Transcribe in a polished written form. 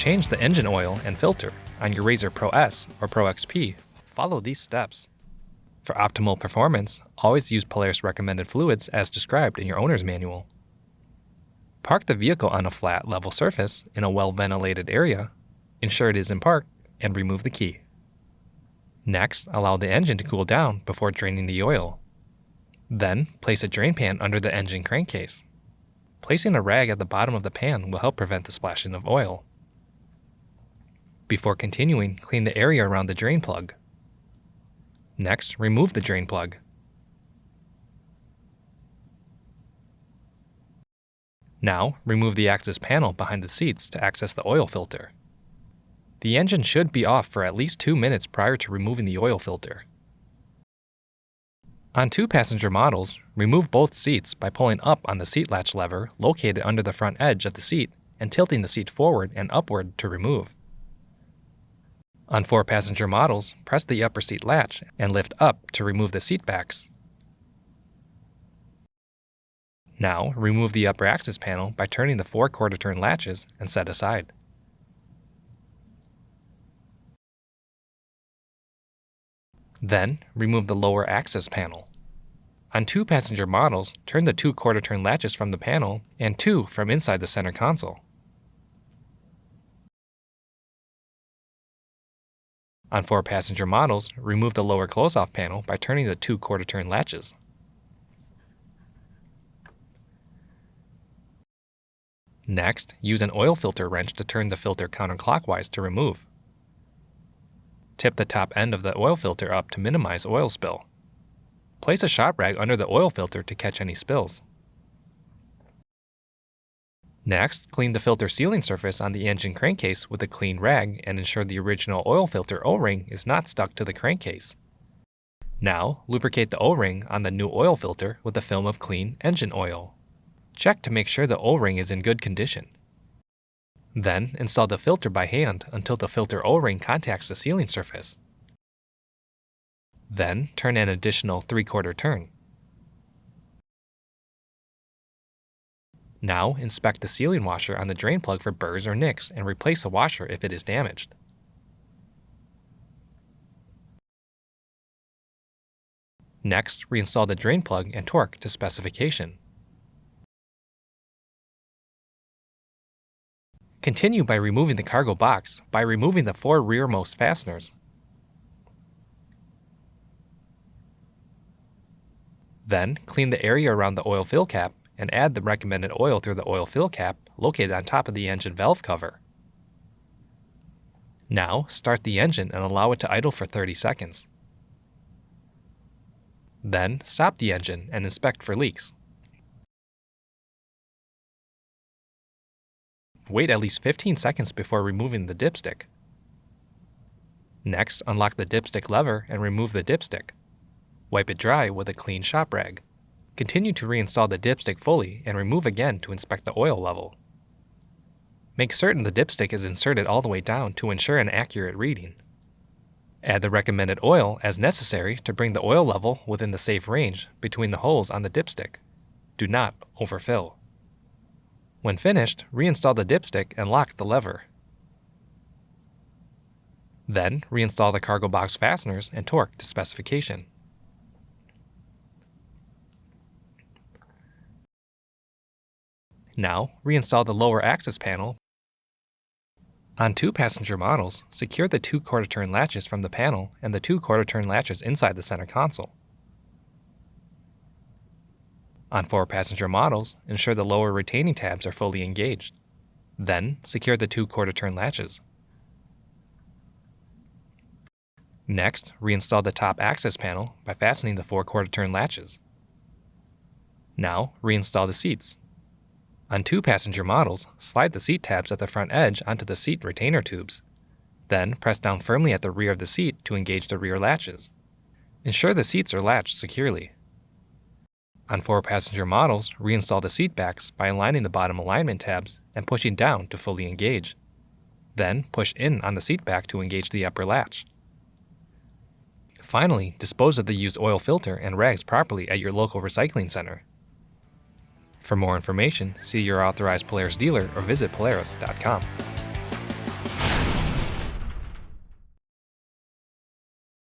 change the engine oil and filter on your RZR Pro S or Pro XP, follow these steps. For optimal performance, always use Polaris recommended fluids as described in your owner's manual. Park the vehicle on a flat, level surface in a well-ventilated area, ensure it is in park, and remove the key. Next, allow the engine to cool down before draining the oil. Then, place a drain pan under the engine crankcase. Placing a rag at the bottom of the pan will help prevent the splashing of oil. Before continuing, clean the area around the drain plug. Next, remove the drain plug. Now, remove the access panel behind the seats to access the oil filter. The engine should be off for at least 2 minutes prior to removing the oil filter. On 2-passenger models, remove both seats by pulling up on the seat latch lever located under the front edge of the seat and tilting the seat forward and upward to remove. On 4-passenger models, press the upper seat latch and lift up to remove the seat backs. Now, remove the upper access panel by turning the 4 quarter-turn latches and set aside. Then, remove the lower access panel. On 2-passenger models, turn the 2 quarter-turn latches from the panel and 2 from inside the center console. On 4-passenger models, remove the lower close-off panel by turning the 2 quarter-turn latches. Next, use an oil filter wrench to turn the filter counterclockwise to remove. Tip the top end of the oil filter up to minimize oil spill. Place a shop rag under the oil filter to catch any spills. Next, clean the filter sealing surface on the engine crankcase with a clean rag and ensure the original oil filter O-ring is not stuck to the crankcase. Now, lubricate the O-ring on the new oil filter with a film of clean engine oil. Check to make sure the O-ring is in good condition. Then, install the filter by hand until the filter O-ring contacts the sealing surface. Then, turn an additional 3/4 turn. Now, inspect the sealing washer on the drain plug for burrs or nicks and replace the washer if it is damaged. Next, reinstall the drain plug and torque to specification. Continue by removing the cargo box by removing the 4 rearmost fasteners. Then, clean the area around the oil fill cap and add the recommended oil through the oil fill cap located on top of the engine valve cover. Now, start the engine and allow it to idle for 30 seconds. Then, stop the engine and inspect for leaks. Wait at least 15 seconds before removing the dipstick. Next, unlock the dipstick lever and remove the dipstick. Wipe it dry with a clean shop rag. Continue to reinstall the dipstick fully and remove again to inspect the oil level. Make certain the dipstick is inserted all the way down to ensure an accurate reading. Add the recommended oil as necessary to bring the oil level within the safe range between the holes on the dipstick. Do not overfill. When finished, reinstall the dipstick and lock the lever. Then, reinstall the cargo box fasteners and torque to specification. Now, reinstall the lower access panel. On 2-passenger models, secure the 2 quarter-turn latches from the panel and the 2 quarter-turn latches inside the center console. On 4-passenger models, ensure the lower retaining tabs are fully engaged. Then, secure the 2 quarter-turn latches. Next, reinstall the top access panel by fastening the 4 quarter-turn latches. Now, reinstall the seats. On 2-passenger models, slide the seat tabs at the front edge onto the seat retainer tubes. Then, press down firmly at the rear of the seat to engage the rear latches. Ensure the seats are latched securely. On 4-passenger models, reinstall the seat backs by aligning the bottom alignment tabs and pushing down to fully engage. Then, push in on the seat back to engage the upper latch. Finally, dispose of the used oil filter and rags properly at your local recycling center. For more information, see your authorized Polaris dealer or visit Polaris.com.